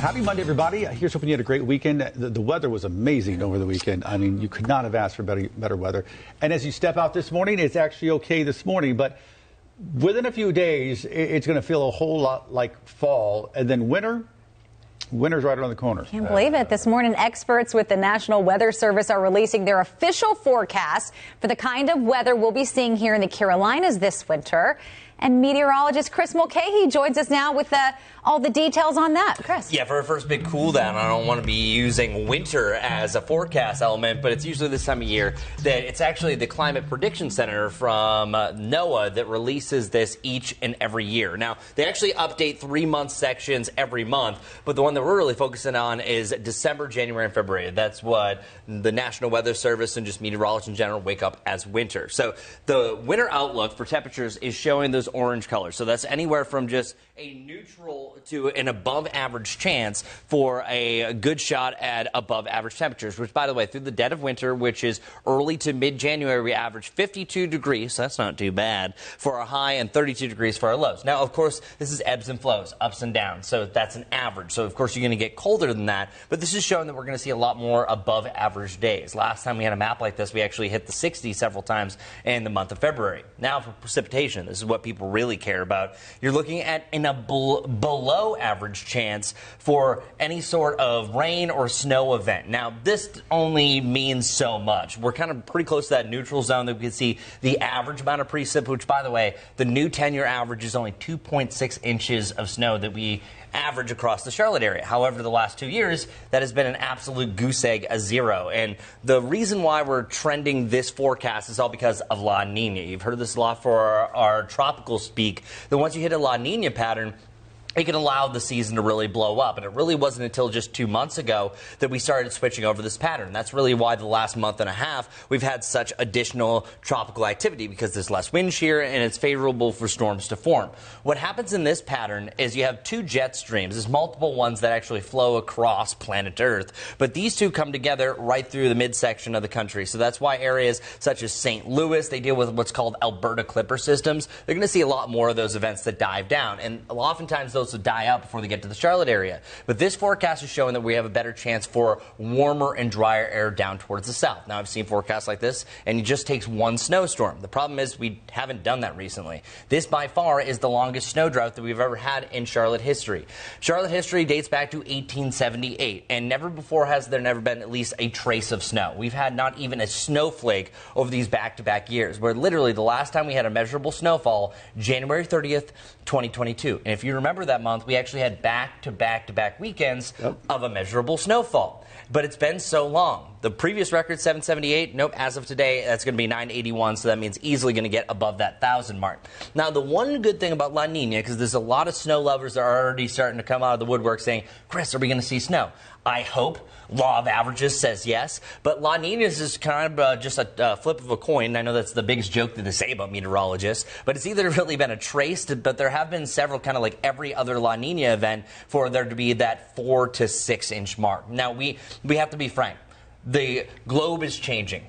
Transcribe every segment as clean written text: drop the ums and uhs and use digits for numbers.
Happy Monday, everybody. Here's hoping you had a great weekend. The weather was amazing over the weekend. I mean, you could not have asked for better weather. And as you step out this morning, it's actually okay this morning. But within a few days, it's going to feel a whole lot like fall. And then winter's right around the corner. Can't believe it. This morning, experts with the National Weather Service are releasing their official forecast for the kind of weather we'll be seeing here in the Carolinas this winter. And meteorologist Chris Mulcahy joins us now with all the details on that. Chris. Yeah, for our first big cool down, I don't want to be using winter as a forecast element, but it's usually this time of year that it's actually the Climate Prediction Center from NOAA that releases this each and every year. Now, they actually update 3-month sections every month, but the one that we're really focusing on is December, January, and February. That's what the National Weather Service and just meteorologists in general wake up as winter. So the winter outlook for temperatures is showing those orange colors. So that's anywhere from just a neutral to an above average chance for a good shot at above average temperatures, which, by the way, through the dead of winter, which is early to mid-January, we average 52 degrees. So that's not too bad for our high and 32 degrees for our lows. Now, of course, this is ebbs and flows, ups and downs. So that's an average. So, of course, you're going to get colder than that. But this is showing that we're going to see a lot more above average days. Last time we had a map like this, we actually hit the 60s several times in the month of February. Now, for precipitation, this is what people really care about. You're looking at a below average chance for any sort of rain or snow event. Now, this only means so much. We're kind of pretty close to that neutral zone that we can see the average amount of precip, which, by the way, the new 10-year average is only 2.6 inches of snow that we average across the Charlotte area. However, the last 2 years, that has been an absolute goose egg, a zero. And the reason why we're trending this forecast is all because of La Nina. You've heard this a lot for our tropical speak. That once you hit a La Nina pattern, it can allow the season to really blow up. And it really wasn't until just 2 months ago that we started switching over this pattern. That's really why the last month and a half we've had such additional tropical activity, because there's less wind shear and it's favorable for storms to form. What happens in this pattern is you have two jet streams. There's multiple ones that actually flow across planet Earth, but these two come together right through the midsection of the country. So that's why areas such as St. Louis, they deal with what's called Alberta Clipper systems. They're going to see a lot more of those events that dive down, and oftentimes those will die out before they get to the Charlotte area. But this forecast is showing that we have a better chance for warmer and drier air down towards the south. Now, I've seen forecasts like this, and it just takes one snowstorm. The problem is we haven't done that recently. This, by far, is the longest snow drought that we've ever had in Charlotte history. Charlotte history dates back to 1878, and never before has there never been at least a trace of snow. We've had not even a snowflake over these back-to-back years, where literally the last time we had a measurable snowfall, January 30th, 2022. And if you remember that month, we actually had back-to-back weekends of a measurable snowfall. But it's been so long. The previous record, 778, nope, as of today, that's going to be 981, so that means easily going to get above that 1,000 mark. Now, the one good thing about La Nina, because there's a lot of snow lovers that are already starting to come out of the woodwork saying, Chris, are we going to see snow? I hope. Law of averages says yes. But La Nina is kind of just a flip of a coin. I know that's the biggest joke that they say about meteorologists. But it's either really been a trace, but there have been several kind of like every other La Nina event for there to be that 4 to 6 inch mark. Now, we have to be frank. The globe is changing.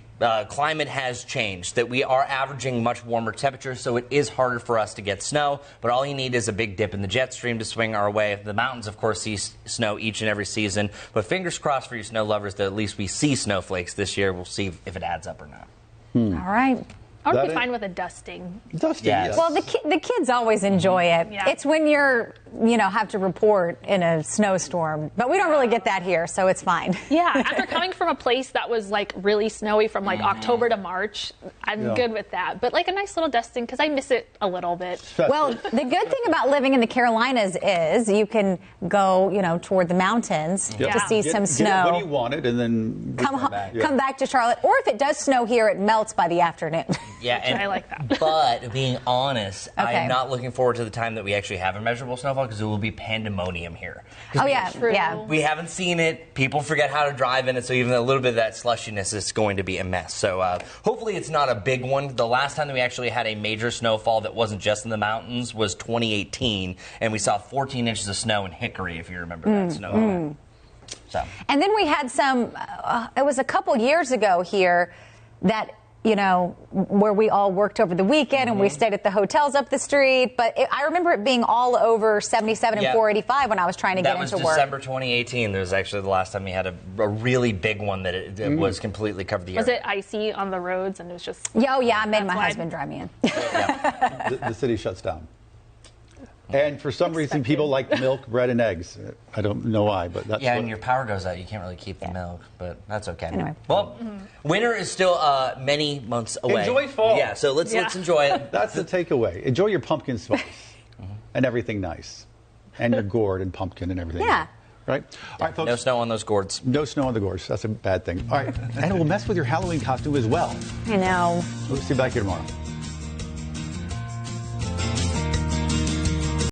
Climate has changed, that we are averaging much warmer temperatures, so it is harder for us to get snow, but all you need is a big dip in the jet stream to swing our way. The mountains, of course, see snow each and every season, but fingers crossed for you snow lovers that at least we see snowflakes this year. We'll see if it adds up or not. All right. I would be fine with a dusting. Dusting, Yes. yes. Well, the kids always enjoy it. Yeah. It's when you're, have to report in a snowstorm. But we don't really get that here, so it's fine. Yeah, after coming from a place that was like really snowy from like October to March, I'm good with that. But like a nice little dusting, because I miss it a little bit. Well, the good thing about living in the Carolinas is you can go, toward the mountains to see some snow. Get when you want it, and then come back to Charlotte. Or if it does snow here, it melts by the afternoon. Yeah, and I like that. But being honest, Okay. I'm not looking forward to the time that we actually have a measurable snowfall, because it will be pandemonium here. Oh, yeah. True. Yeah. We haven't seen it. People forget how to drive in it, so even a little bit of that slushiness is going to be a mess. So hopefully it's not a big one. The last time that we actually had a major snowfall that wasn't just in the mountains was 2018, and we saw 14 inches of snow in Hickory, if you remember that snow event. So. And then we had some, it was a couple years ago here that you know, where we all worked over the weekend and we stayed at the hotels up the street. But I remember it being all over 77 and 485 when I was trying to get into work. That was December 2018. That was actually the last time we had a really big one that it was completely covered the area. Was it icy on the roads and it was just... Oh, yeah, I made my husband drive me in. The city shuts down. And for some reason, people like milk, bread, and eggs. I don't know why, but that's and your power goes out. You can't really keep the milk, but that's okay. Anyway. Well, winter is still many months away. Enjoy fall. Yeah, so let's enjoy it. That's the takeaway. Enjoy your pumpkin spice and everything nice. And your gourd and pumpkin and everything. Yeah. Right? All right, folks. No snow on those gourds. No snow on the gourds. That's a bad thing. All right. And it will mess with your Halloween costume as well. I know. We'll see you back here tomorrow.